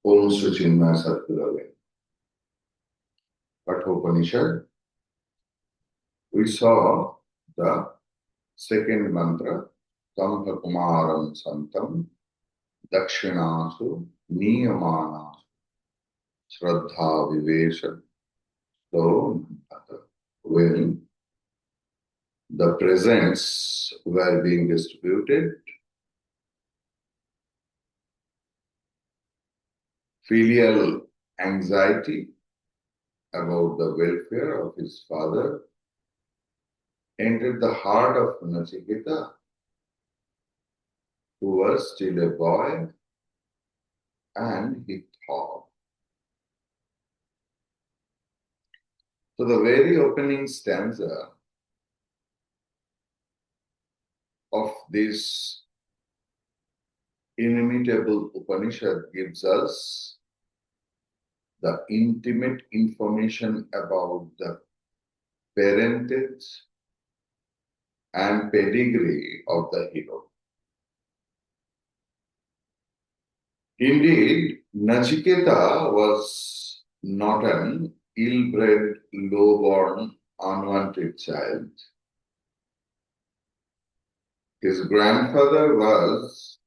Om Sri Chinmaya Sadgurave. Kathopanishad. We saw the second mantra, Tamha Kumaram Santam, Dakshinasu, Niyamana, Shraddha Vivesha. So, when the presents were being distributed, filial anxiety about the welfare of his father entered the heart of Nachiketa, who was still a boy, and he thought. So the very opening stanza of this inimitable Upanishad gives us the intimate information about the parentage and pedigree of the hero. Indeed, Nachiketa was not an ill-bred, low-born, unwanted child. His grandfather was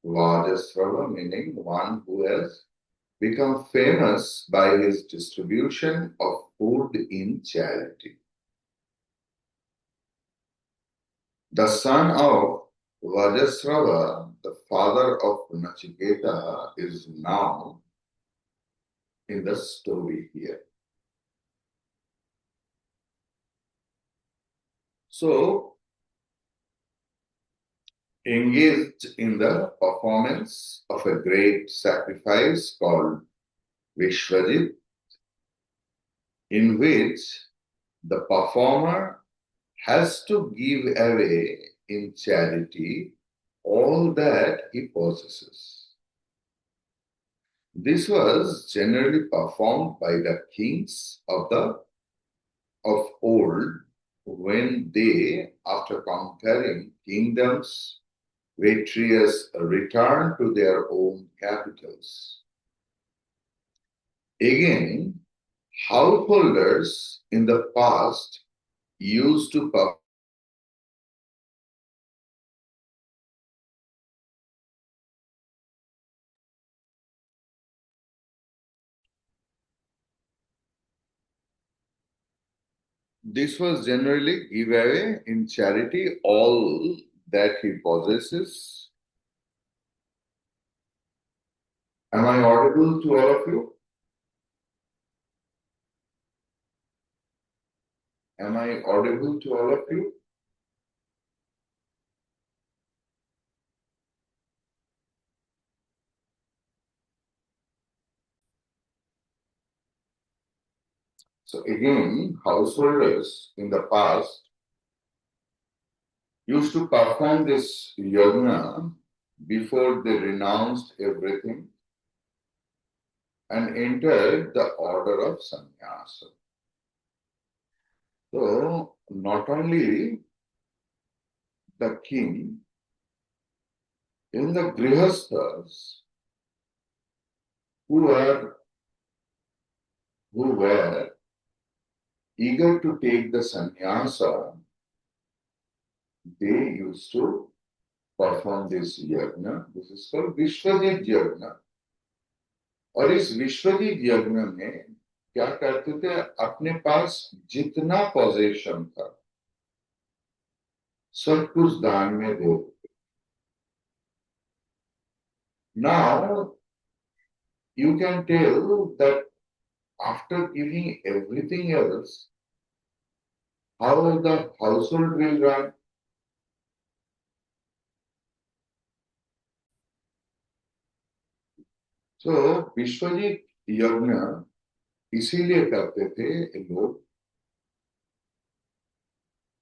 Vajasrava, meaning one who has become famous by his distribution of food in charity. The son of Vajasrava, the father of Nachiketa, is now in the story here. So, engaged in the performance of a great sacrifice called Vishwajit, in which the performer has to give away in charity all that he possesses. This was generally performed by the kings of old when they, after conquering kingdoms, victorious returned to their own capitals. Again, householders in the past used to perform this was generally give away in charity all that he possesses. Am I audible to all of you? Am I audible to all of you? So again, householders in the past used to perform this yajna before they renounced everything and entered the order of sannyasa. So not only the king, in the grihasthas who were eager to take the sannyasa, they used to perform this yajna. This is called Vishwajit yajna. और इस विश्वजीत यज्ञ में क्या करते थे, अपने पास जितना possession था सब कुछ दान में दे देते. Now you can tell that after giving everything else, how the household will run. So Vishwajeet यज्ञ इसीलिए करते थे लोग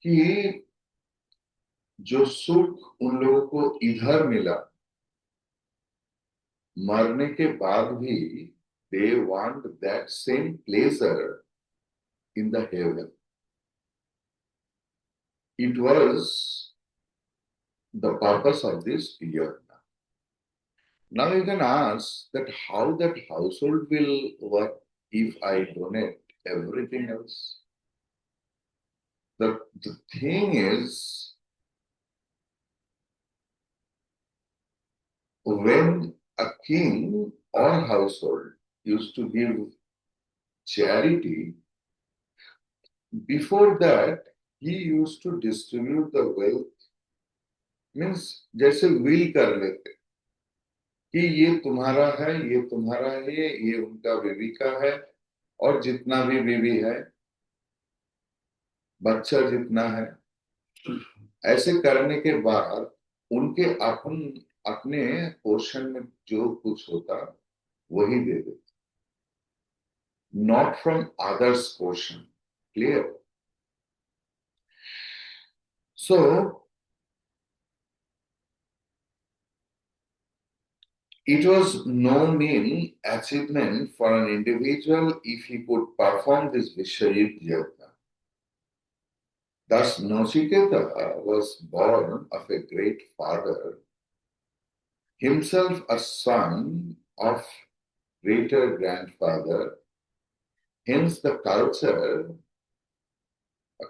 कि जो सुख उन लोगों को इधर मिला, मरने के बाद भी they want that same pleasure in the heaven. It was the purpose of this yajna. Now you can ask that how that household will work if I donate everything else. The thing is, when a king or household used to give charity, before that he used to distribute the wealth, means जैसे will कर लेते कि ये तुम्हारा है, ये तुम्हारा है, ये उनका बीवी का है, और जितना भी बीवी है, बच्चा जितना है, ऐसे करने के बाद उनके अपने पोर्शन में जो कुछ होता वही दे देते, not from others portion. Clear? So it was no mean achievement for an individual if he could perform this Vishwajit Yajna. Thus, Nachiketa was born of a great father, himself a son of greater grandfather. Hence, the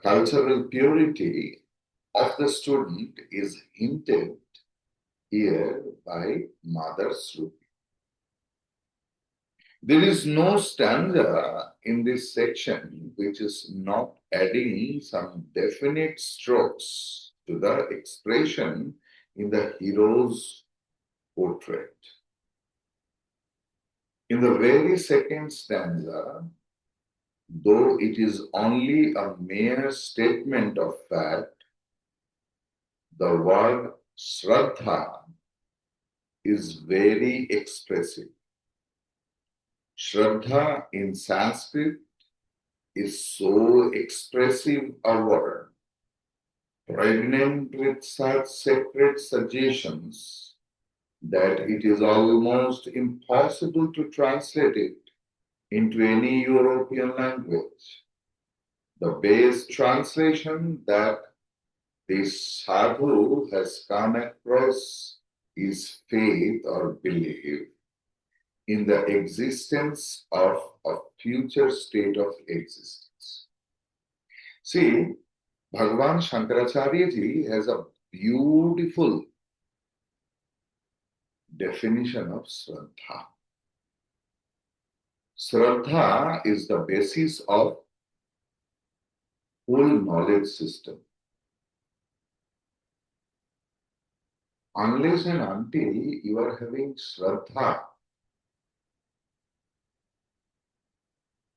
cultural purity of the student is hinted here by Mother Shruti. There is no stanza in this section which is not adding some definite strokes to the expression in the hero's portrait. In the very second stanza, though it is only a mere statement of fact, the word Shraddha is very expressive. Shraddha in Sanskrit is so expressive a word, pregnant with such sacred suggestions, that it is almost impossible to translate it into any European language. The best translation that this sadhu has come across is faith or belief in the existence of a future state of existence. See, Bhagavan Shankaracharya ji has a beautiful definition of Shraddha. Shraddha is the basis of whole knowledge system. Unless and until you are having Shraddha,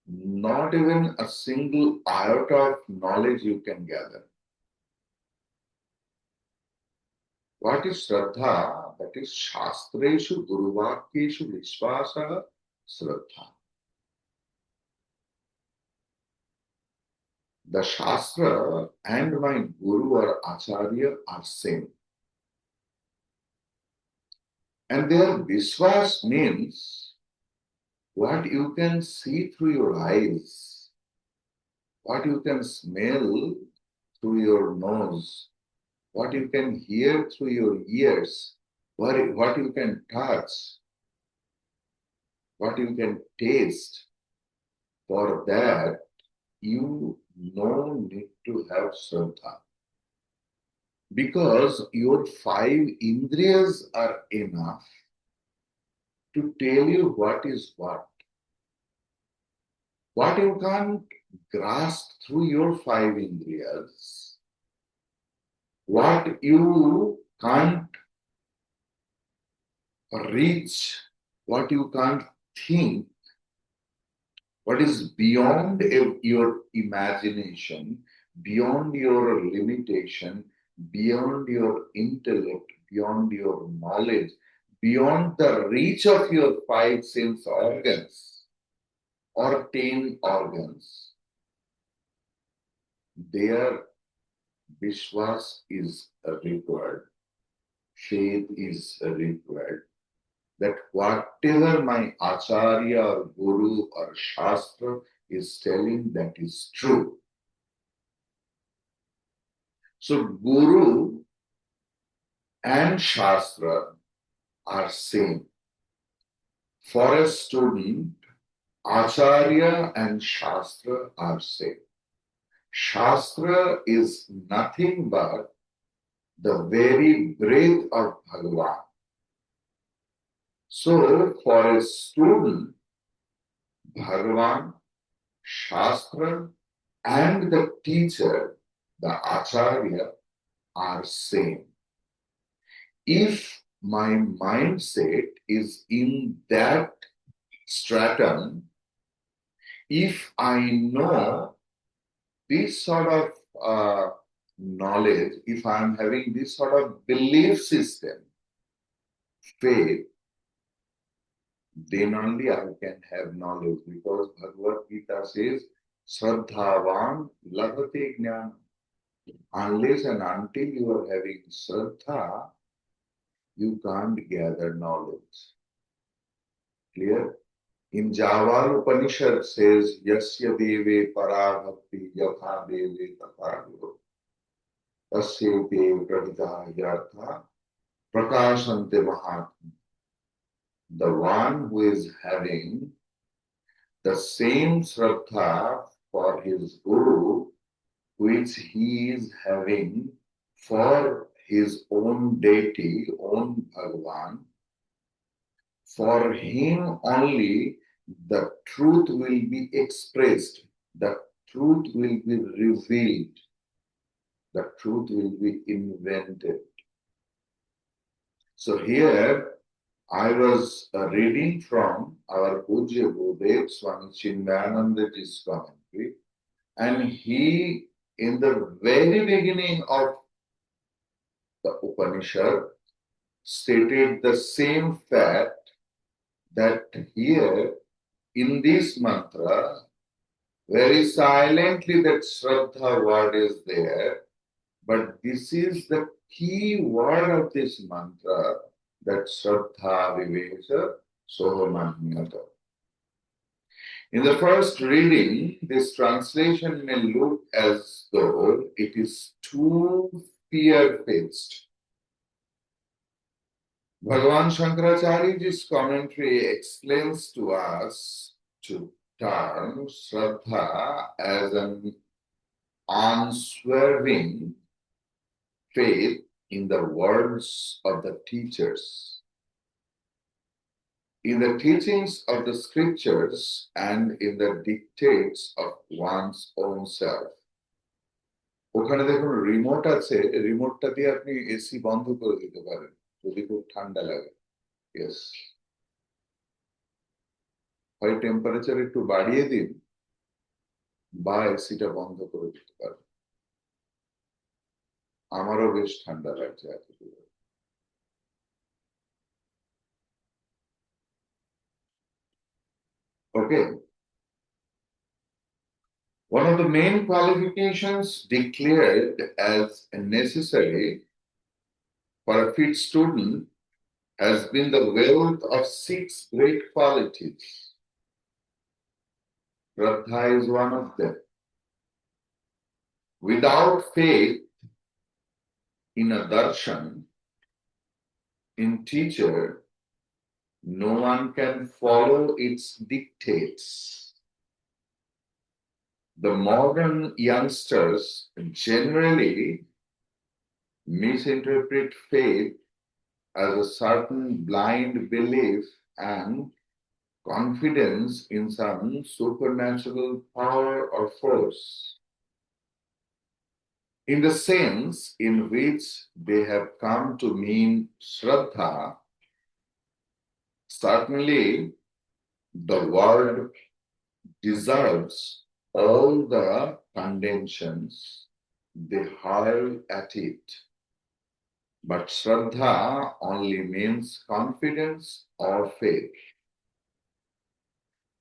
not even a single iota of knowledge you can gather. What is Shraddha? That is Shastreshu Guruvakyeshu Vishwasa Shraddha. The Shastra and my Guru or Acharya are same. And their Vishwas means what you can see through your eyes, what you can smell through your nose, what you can hear through your ears, what you can touch, what you can taste. For that, you no need to have Shraddha. Because your 5 indriyas are enough to tell you what is what. What you can't grasp through your 5 indriyas, what you can't reach, what you can't think, what is beyond your imagination, beyond your limitation, beyond your intellect, beyond your knowledge, beyond the reach of your 5 sense organs or 10 organs, their Vishwas is required, faith is required, that whatever my Acharya or Guru or Shastra is telling, that is true. So Guru and Shastra are same. For a student, Acharya and Shastra are same. Shastra is nothing but the very breath of Bhagavan. So, for a student, Bhagavan, Shastra, and the teacher, the Acharya, are same. If my mindset is in that stratum, if I know this sort of knowledge, if I'm having this sort of belief system, faith, then only I can have knowledge, because Bhagavad Gita says, Shraddhavan labhate jnana. Unless and until you are having Shraddha, you can't gather knowledge. Clear? In Java Upanishad says, Yasya deve para bhakti yatha deve tatha guru. Tasya deve pradita yartha prakashante mahatma. The one who is having the same Shraddha for his Guru which he is having for his own deity, own Bhagavan, for him only the truth will be expressed, the truth will be revealed, the truth will be invented. So here I was reading from our Pujya Gurudev Swami Chinmayanandaji's commentary, and he, in the very beginning of the Upanishad, stated the same fact that here in this mantra, very silently that Shraddha word is there, but this is the key word of this mantra, that Shraddha Vivesa Sohamanyata. In the first reading, this translation may look as though it is too fear-faced. Bhagavan Shankaracharyaji's commentary explains to us to term Shraddha as an unswerving faith in the words of the teachers, in the teachings of the scriptures, and in the dictates of one's own self. ওখানে দেখুন remote আছে, রিমোটটা দিয়ে আপনি AC বন্ধ করে দিতে পারেন যদি খুব ঠান্ডা লাগে। ইয়েস, হয় টেম্পারেচার একটু বাড়িয়ে দিন বা এসিটা বন্ধ করে দিতে পারেন। আমারও বেশ ঠান্ডা লাগছে এতটুকু। Okay. One of the main qualifications declared as necessary for a fit student has been the wealth of 6 great qualities. Shraddha is one of them. Without faith in a darshan, in teacher, no one can follow its dictates. The modern youngsters generally misinterpret faith as a certain blind belief and confidence in some supernatural power or force, in the sense in which they have come to mean Shraddha. Certainly, the word deserves all the condemnations they hurl at it. But Shraddha only means confidence or faith.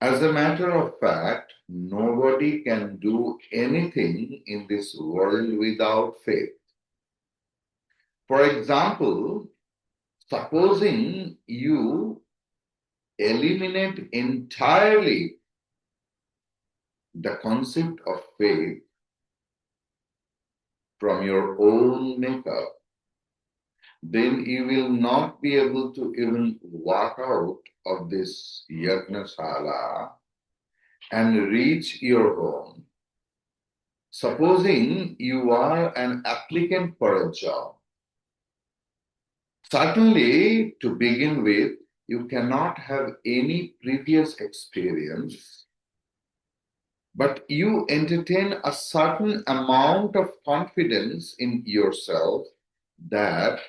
As a matter of fact, nobody can do anything in this world without faith. For example, supposing you eliminate entirely the concept of faith from your own makeup, then you will not be able to even walk out of this Yagnashala and reach your home, supposing you are an applicant for a job, certainly to begin with, you cannot have any previous experience, but you entertain a certain amount of confidence in yourself that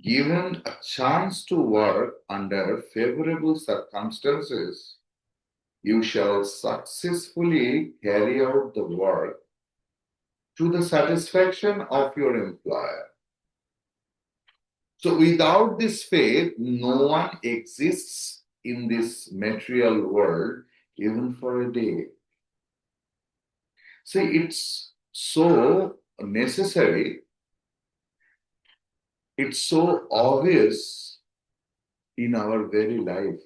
given a chance to work under favorable circumstances, you shall successfully carry out the work to the satisfaction of your employer. So without this faith, no one exists in this material world even for a day. See, it's so necessary, it's so obvious in our very life.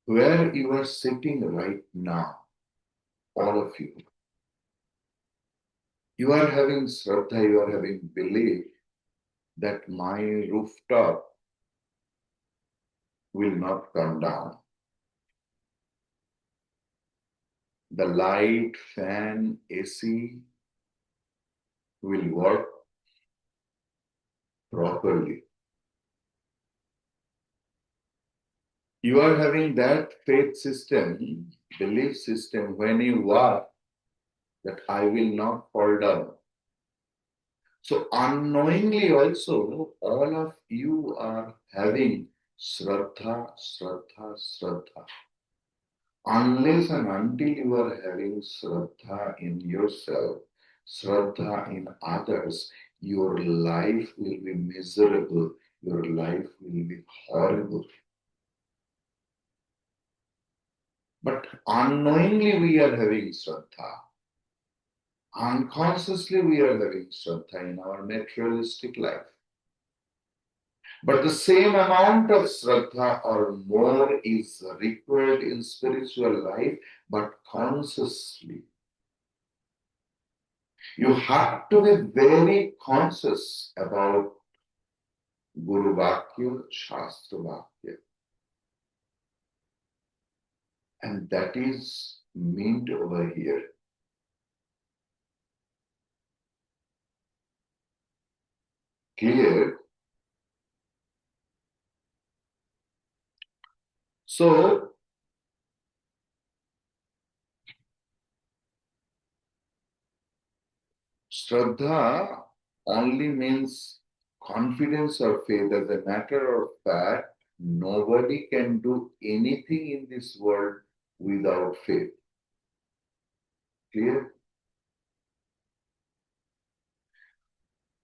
Where you are sitting right now, all of you, you are having Shraddha, you are having belief that my rooftop will not come down. The light, fan, AC will work properly. You are having that faith system, belief system when you walk that I will not fall down. So unknowingly also, all of you are having Shraddha, Shraddha, Shraddha. Unless and until you are having Shraddha in yourself, Shraddha in others, your life will be miserable, your life will be horrible. But unknowingly we are having Shraddha. Unconsciously we are having Shraddha in our materialistic life. But the same amount of Shraddha or more is required in spiritual life, but consciously. You have to be very conscious about Guru Vakya, Shastra Vakya. And that is meant over here. Clear? So, Shraddha only means confidence or faith. As a matter of fact, nobody can do anything in this world without faith. Clear?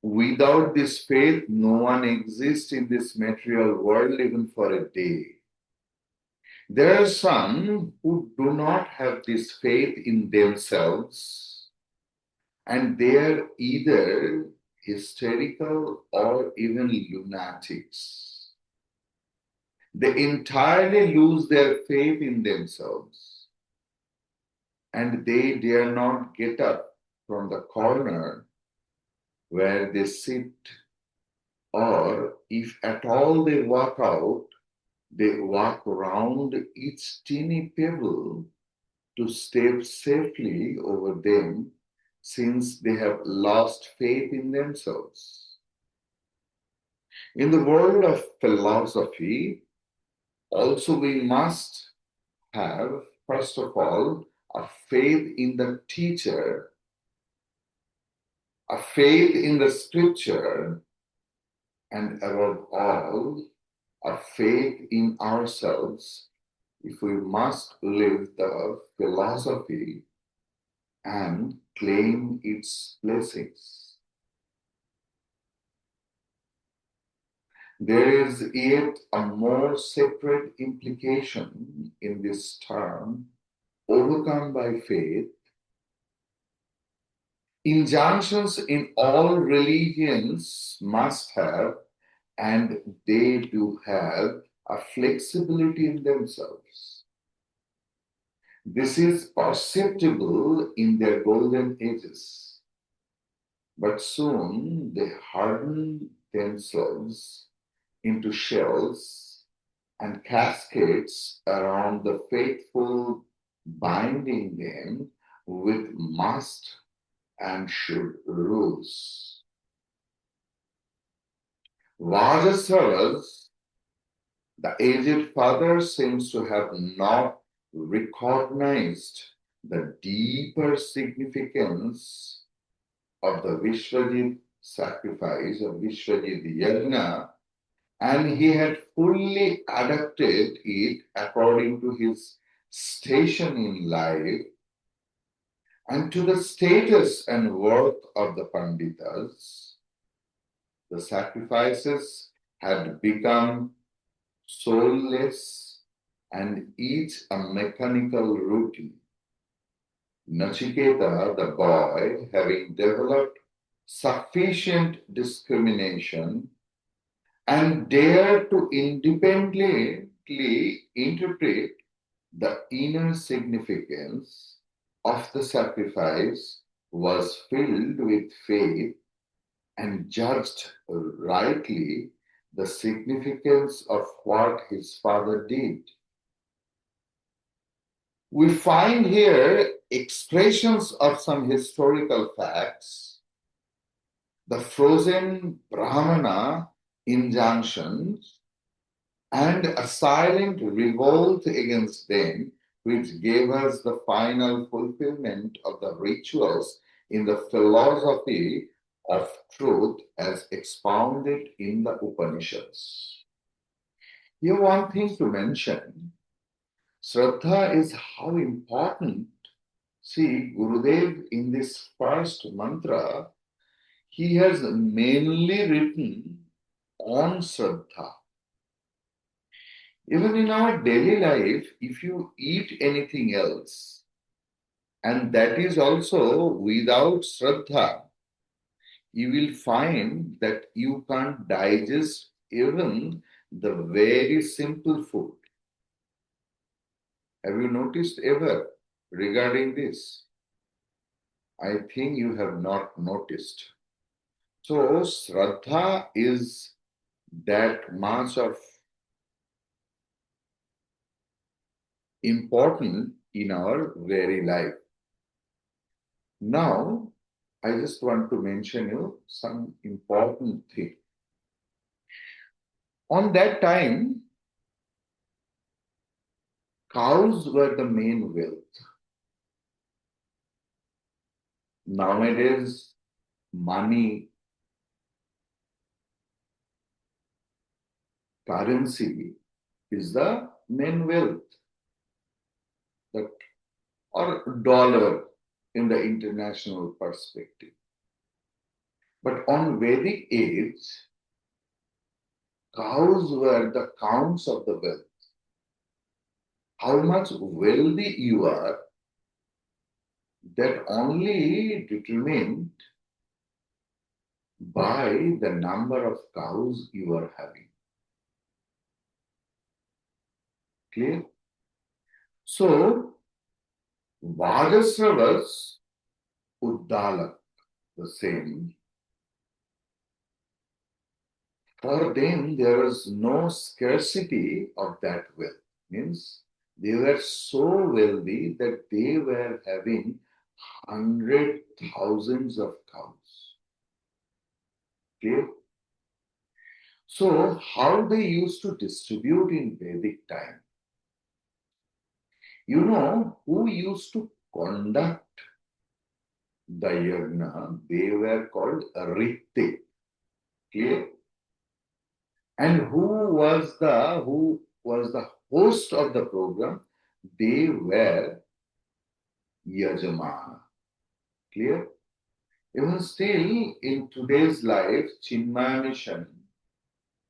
Without this faith, no one exists in this material world even for a day. There are some who do not have this faith in themselves, and they are either hysterical or even lunatics. They entirely lose their faith in themselves, and they dare not get up from the corner where they sit, or if at all they walk out, they walk around each teeny pebble to step safely over them, since they have lost faith in themselves. In the world of philosophy, also we must have, first of all, a faith in the teacher, a faith in the scripture, and above all, a faith in ourselves, if we must live the philosophy and claim its blessings. There is yet a more separate implication in this term, overcome by faith. Injunctions in all religions must have, and they do have, a flexibility in themselves. This is perceptible in their golden ages, but soon they harden themselves into shells and cascades around the faithful, binding them with must and should rules. Vajasravas, the aged father, seems to have not recognized the deeper significance of the Vishwajit sacrifice, of Vishwajit Yajna, and he had fully adapted it according to his station in life and to the status and worth of the Panditas. The sacrifices had become soulless and each a mechanical routine. Nachiketa, the boy, having developed sufficient discrimination and dared to independently interpret the inner significance of the sacrifice, was filled with faith and judged rightly the significance of what his father did. We find here expressions of some historical facts, the frozen Brahmana injunctions, and a silent revolt against them, which gave us the final fulfillment of the rituals in the philosophy of truth as expounded in the Upanishads. Here, one thing to mention, Shraddha is how important. See, Gurudev in this first mantra, he has mainly written on Shraddha. Even in our daily life, if you eat anything else, and that is also without Shraddha, you will find that you can't digest even the very simple food. Have you noticed ever regarding this? I think you have not noticed. So, Shraddha is that much of important in our very life. Now, I just want to mention you some important thing. On that time, cows were the main wealth. Nowadays, money, currency is the main wealth. That, or dollar in the international perspective. But on Vedic age, cows were the counts of the wealth. How much wealthy you are, that only determined by the number of cows you are having. Clear? So, Vajasravas, Uddalak, the same. For them, there was no scarcity of that wealth. Means they were so wealthy that they were having 100,000s of cows. Clear? So, how they used to distribute in Vedic time? You know who used to conduct the yajna? They were called Ritte. Clear? And who was the host of the program? They were Yajamana. Clear? Even still in today's life, Chinmaya Mission,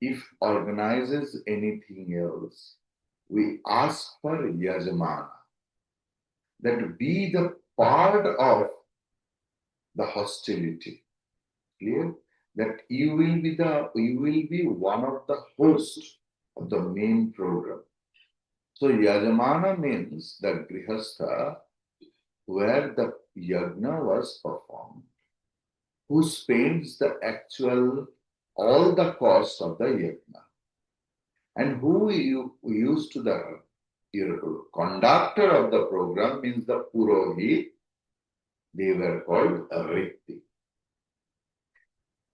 if organizes anything else, we ask for Yajamana. That be the part of the hostility. Clear? That you will be one of the hosts of the main program. So Yajamana means the Grihastha where the yajna was performed, who spends the actual all the cost of the yajna. And who you used to the conductor of the program means the Purohit. They were called Ritti.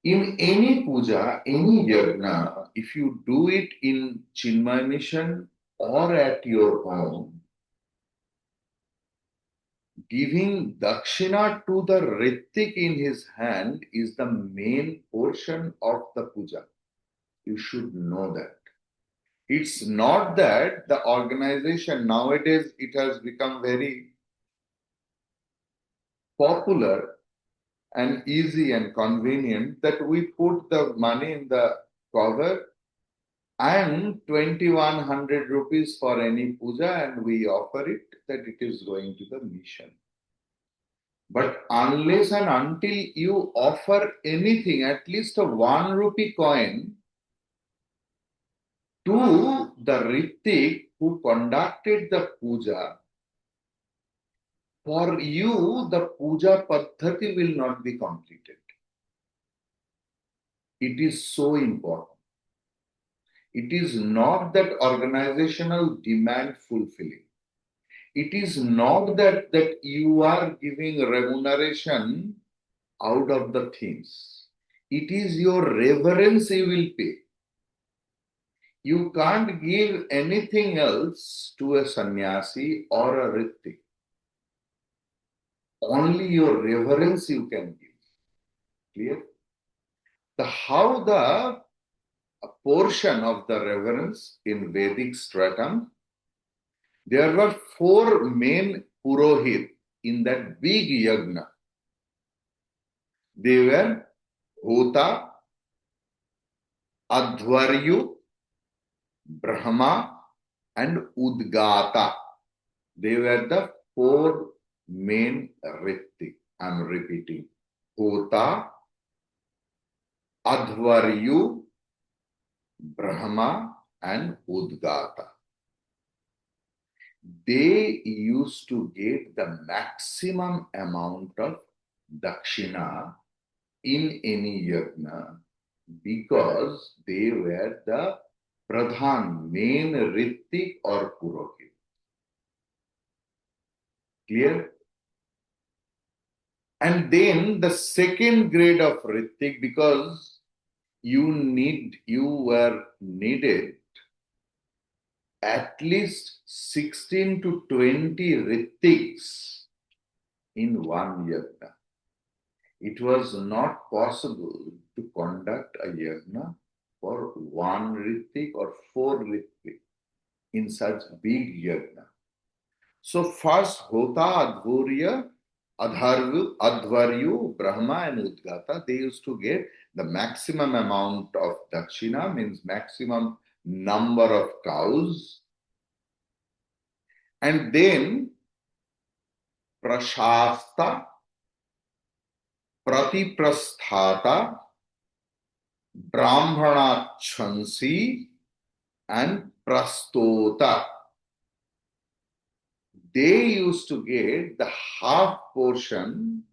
In any puja, any yajna, if you do it in Chinmay Mission or at your home, giving dakshina to the Rittik in his hand is the main portion of the puja. You should know that. It's not that the organization nowadays it has become very popular and easy and convenient that we put the money in the cover and 2100 rupees for any puja and we offer it that it is going to the mission. But unless and until you offer anything, at least a 1 rupee coin to the Rittik who conducted the puja, for you the puja paddhati will not be completed. It is so important. It is not that organizational demand fulfilling. It is not that you are giving remuneration out of the things. It is your reverence you will pay. You can't give anything else to a sannyasi or a Rittik. Only your reverence you can give. Clear? How the portion of the reverence in Vedic stratum, there were 4 main Purohit in that big yagna. They were Hota, Adhvaryu, Brahma, and Udgata. They were the 4 main Rittik. I am repeating. Hota, Adhvaryu, Brahma, and Udgata. They used to get the maximum amount of dakshina in any yajna because they were the pradhan, main Rittik or Purohit. Clear? And then the second grade of Rittik, because you were needed at least 16 to 20 Rittiks in one yajna. It was not possible to conduct a yajna for 1 Rittik or 4 Rittik in such big yajna. So first Hota, Adhvaryu, Brahma and Udgata, they used to get the maximum amount of dakshina, means maximum number of cows. And then Prashasta, Pratiprasthata, Brahmana Chansi, and Prastota. They used to get the half portion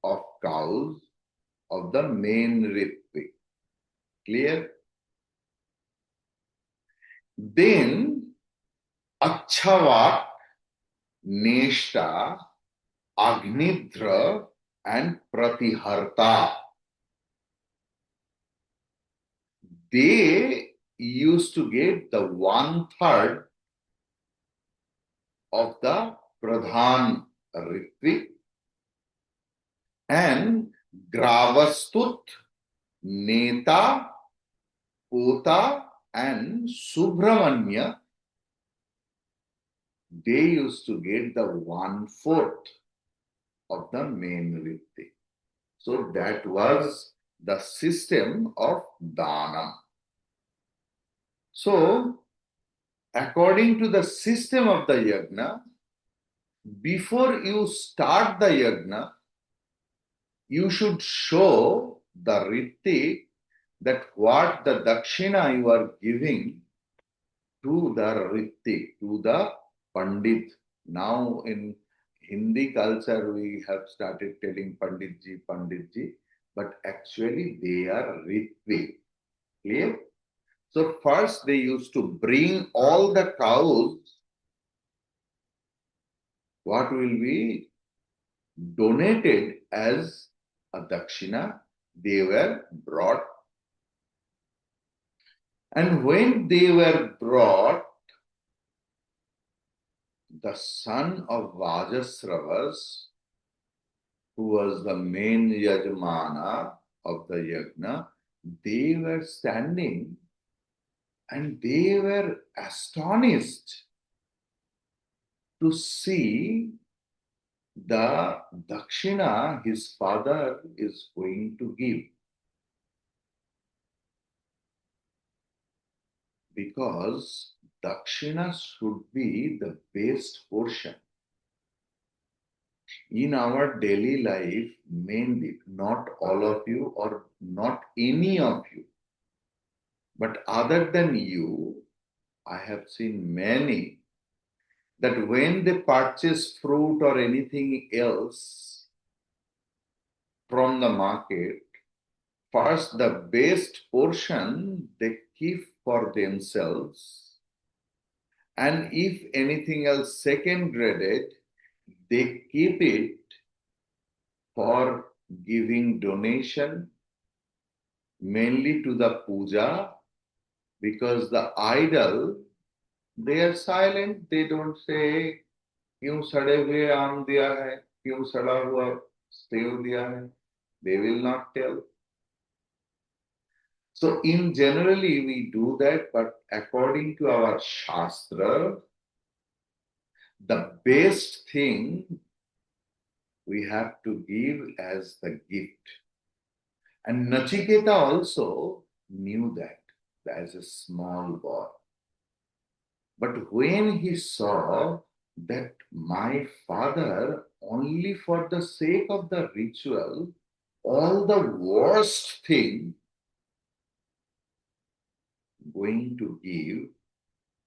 of cows of the main Rittik. Clear? Then Achavak, Neshta, Agnidra, and Pratiharta. They used to get the 1/3 of the Pradhan Rittik, and Gravastut, Neta, Pota, and Subramanya, they used to get the 1/4 of the main Rittik. So that was the system of Dhanam. So, according to the system of the yajna, before you start the yajna, you should show the Rittik that what the dakshina you are giving to the Rittik, to the Pandit. Now in Hindi culture, we have started telling Panditji, Panditji, but actually they are Rittik. Clear? So first they used to bring all the cows, what will be donated as a dakshina. They were brought, and when they were brought, the son of Vajasravas, who was the main yajmana of the yajna, they were standing and they were astonished to see the dakshina his father is going to give. Because dakshina should be the best portion. In our daily life, mainly, not all of you or not any of you, but other than you, I have seen many that when they purchase fruit or anything else from the market, first the best portion they keep for themselves, and if anything else second graded, they keep it for giving donation, mainly to the puja, because the idol, they are silent, they don't say क्यों सड़े हुए आम दिया है, क्यों सड़ा हुआ save दिया है, they will not tell. So in generally we do that, but according to our shastra, the best thing we have to give as the gift. And Nachiketa also knew that as a small boy. But when he saw that my father, only for the sake of the ritual, all the worst thing going to give,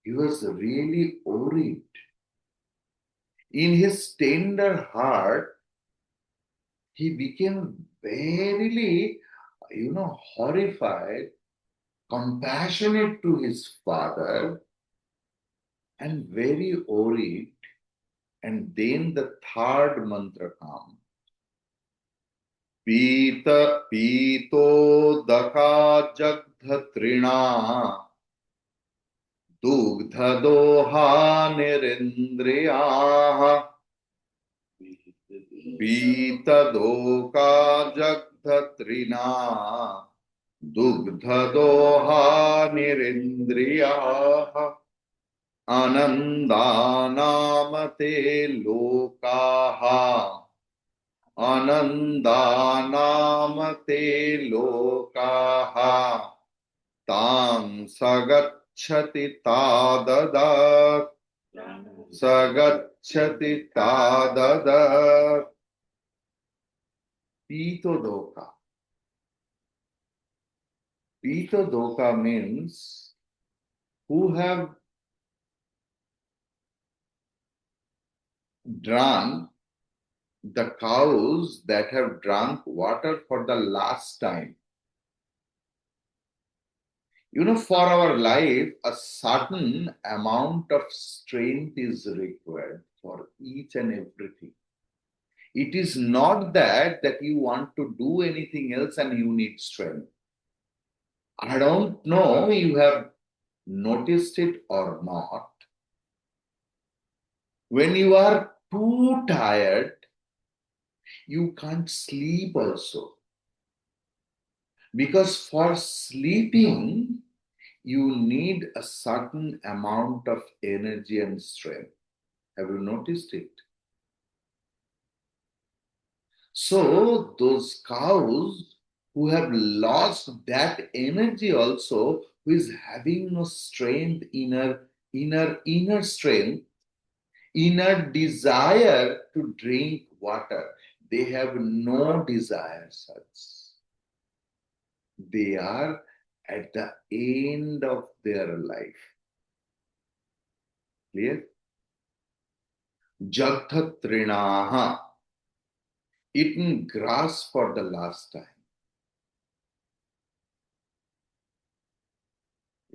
he was really worried. In his tender heart, he became very, horrified, compassionate to his father, and very worried. And then the third mantra comes. Pito daka jagdha trina dugdha doha nirindriyaha pita doka jagdha trina dugdha doha nirindriyaha anandanamate lokaha anandanamate lokaha tam sagacchati tadadat sagacchati tadadat pitodoka. Pitodoka means who have drunk the cows that have drunk water for the last time. For our life, a certain amount of strength is required for each and everything. It is not that you want to do anything else and you need strength. I don't know you have noticed it or not. When you are too tired, you can't sleep also. Because for sleeping, you need a certain amount of energy and strength. Have you noticed it? So those cows who have lost that energy also, who is having no strength, inner strength, inner desire to drink water, they have no desire such. They are at the end of their life. Clear? Jagdhatrinaha, eaten grass for the last time.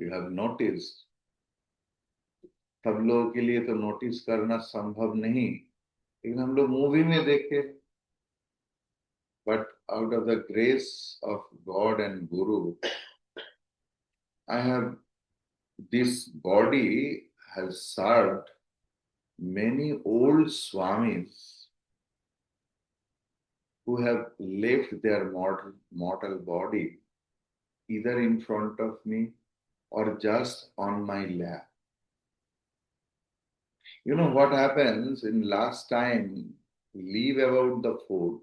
You have noticed, सब लोगों के लिए तो notice करना संभव नहीं, लेकिन हम लोग मूवी में देखे, but out of the grace of God and guru, I have, this body has served many old swamis who have left their mortal body either in front of me or just on my lap. You know what happens in last time, leave about the food.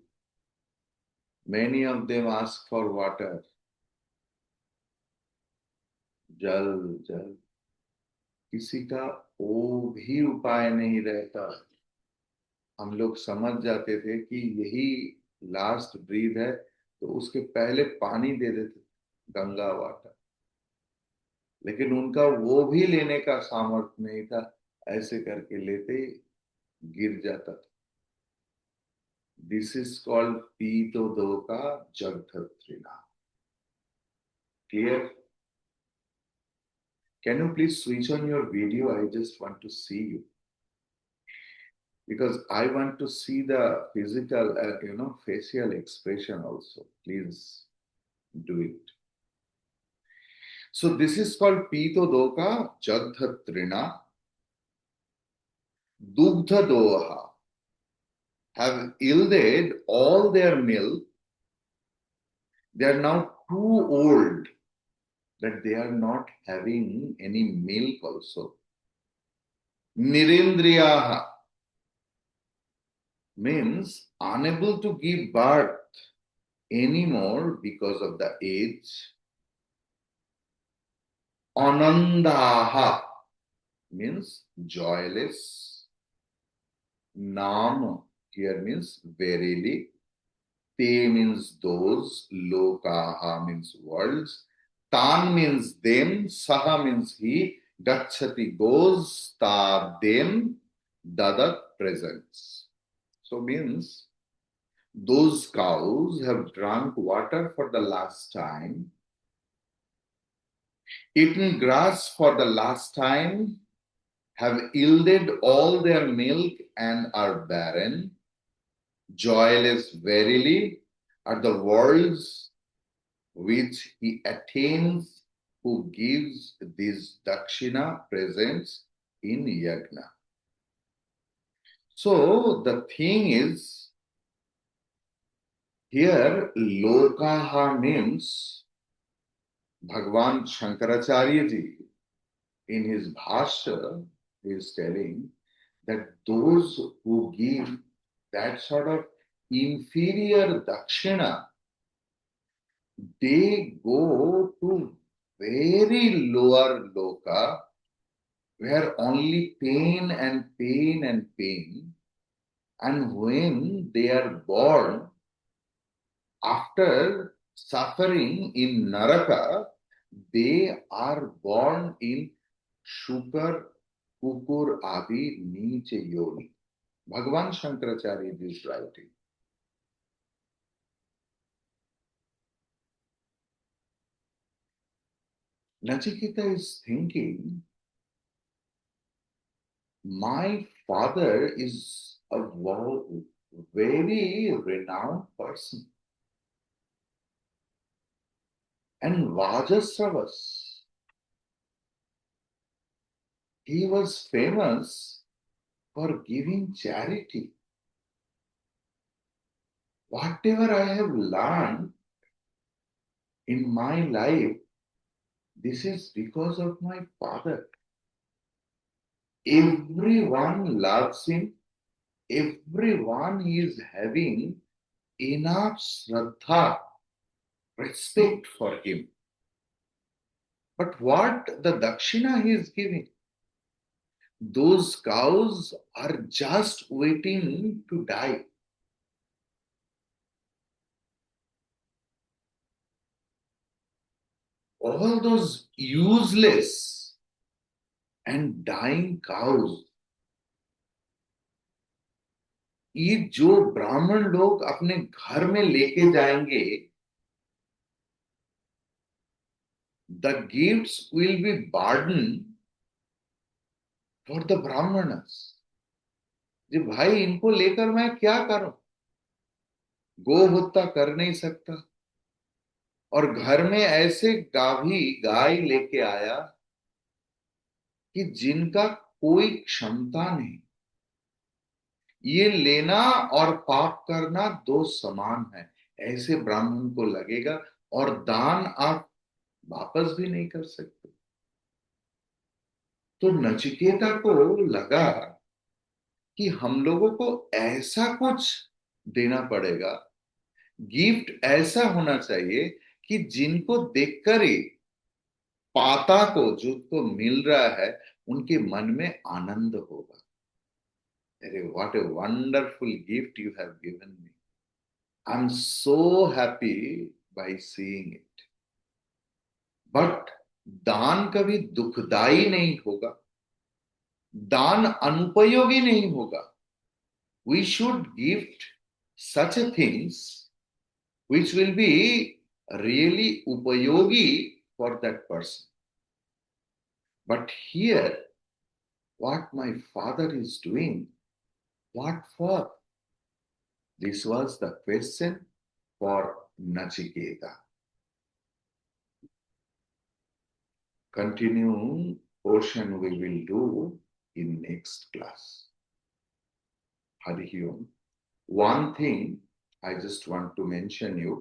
Many of them ask for water. जल जल, किसी का वो भी उपाय नहीं रहता। हम लोग समझ जाते थे कि यही लास्ट ब्रीथ है, तो उसके पहले पानी दे देते, गंगा वाटर, लेकिन उनका वो भी लेने का सामर्थ्य नहीं था, ऐसे करके लेते गिर जाता था। दिस इज कॉल्ड पीतो दो का जगधत्रिना। Clear? Can you please switch on your video? I just want to see you, because I want to see the physical, facial expression also. Please do it. So this is called Pito Doka Jagdhatrina. Dugdha Doha have yielded all their milk. They are now too old that they are not having any milk also. Nirindriyaha means unable to give birth anymore because of the age. Anandaha means joyless. Nam here means verily. Te means those. Lokaha means worlds. Tan means them. Saha means he. Gachati goes. Ta them. Dadat presents. So means those cows have drunk water for the last time, eaten grass for the last time, have yielded all their milk and are barren. Joyless verily are the worlds which he attains who gives these dakshina presents in yagna. So the thing is, here lokaha means Bhagwan Shankaracharya ji in his bhashya is telling that those who give that sort of inferior dakshina, they go to very lower loka where only pain and pain and pain, and when they are born after suffering in naraka, they are born in shukar, kukur adi niche yoni. Bhagavan Shankaracharya is writing. Nachiketa is thinking, my father is a very renowned person. And Vajasravas, he was famous for giving charity. Whatever I have learned in my life, this is because of my father. Everyone loves him. Everyone is having enough shraddha, respect for him. But what the dakshina he is giving? Those cows are just waiting to die. All those useless and dying cows, ये जो ब्राह्मण लोग अपने घर में लेके जाएंगे, the gifts will be burden for the brahmanas. जी भाई, इनको लेकर मैं क्या करूं? गो हत्या कर नहीं सकता, और घर में ऐसे गाभी गाय लेके आया कि जिनका कोई क्षमता नहीं। ये लेना और पाप करना दो समान है, ऐसे ब्राह्मण को लगेगा। और दान आप वापस भी नहीं कर सकते। तो नचिकेता को लगा कि हम लोगों को ऐसा कुछ देना पड़ेगा, गिफ्ट ऐसा होना चाहिए कि जिनको देखकर ही पाता को, जिनको मिल रहा है, उनके मन में आनंद होगा। अरे what a wonderful gift you have given me, I am so happy by seeing it. But दान कभी दुखदाई नहीं होगा, दान अनुपयोगी नहीं होगा। We should gift such a things which will be really upayogi for that person. But here, what my father is doing, what for? This was the question for Nachiketa. Continuing portion we will do in next class. Hari Om. One thing I just want to mention you,